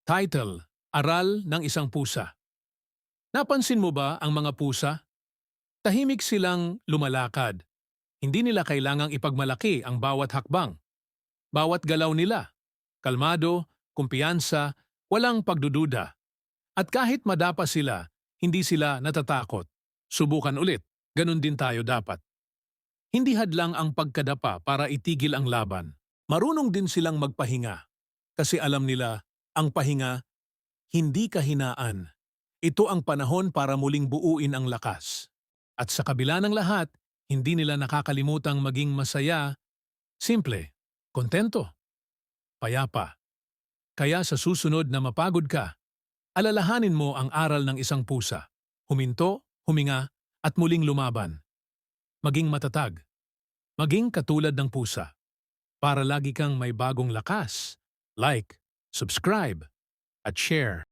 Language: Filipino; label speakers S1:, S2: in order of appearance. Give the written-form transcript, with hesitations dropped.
S1: Title: Aral ng Isang Pusa. Napansin mo ba ang mga pusa? Tahimik silang lumalakad. Hindi nila kailangang ipagmalaki ang bawat hakbang. Bawat galaw nila, kalmado, kumpiyansa, walang pagdududa. At kahit madapa sila, hindi sila natatakot. Subukan ulit, ganun din tayo dapat. Hindi hadlang ang pagkadapa para itigil ang laban. Marunong din silang magpahinga. Kasi alam nila, ang pahinga hindi kahinaan. Ito ang panahon para muling buuin ang lakas. At sa kabila ng lahat, hindi nila nakakalimutang maging masaya, simple, kontento, payapa. Kaya sa susunod na mapagod ka, alalahanin mo ang aral ng isang pusa. Huminto, huminga, at muling lumaban. Maging matatag. Maging katulad ng pusa. Para lagi kang may bagong lakas. Like, subscribe, at share.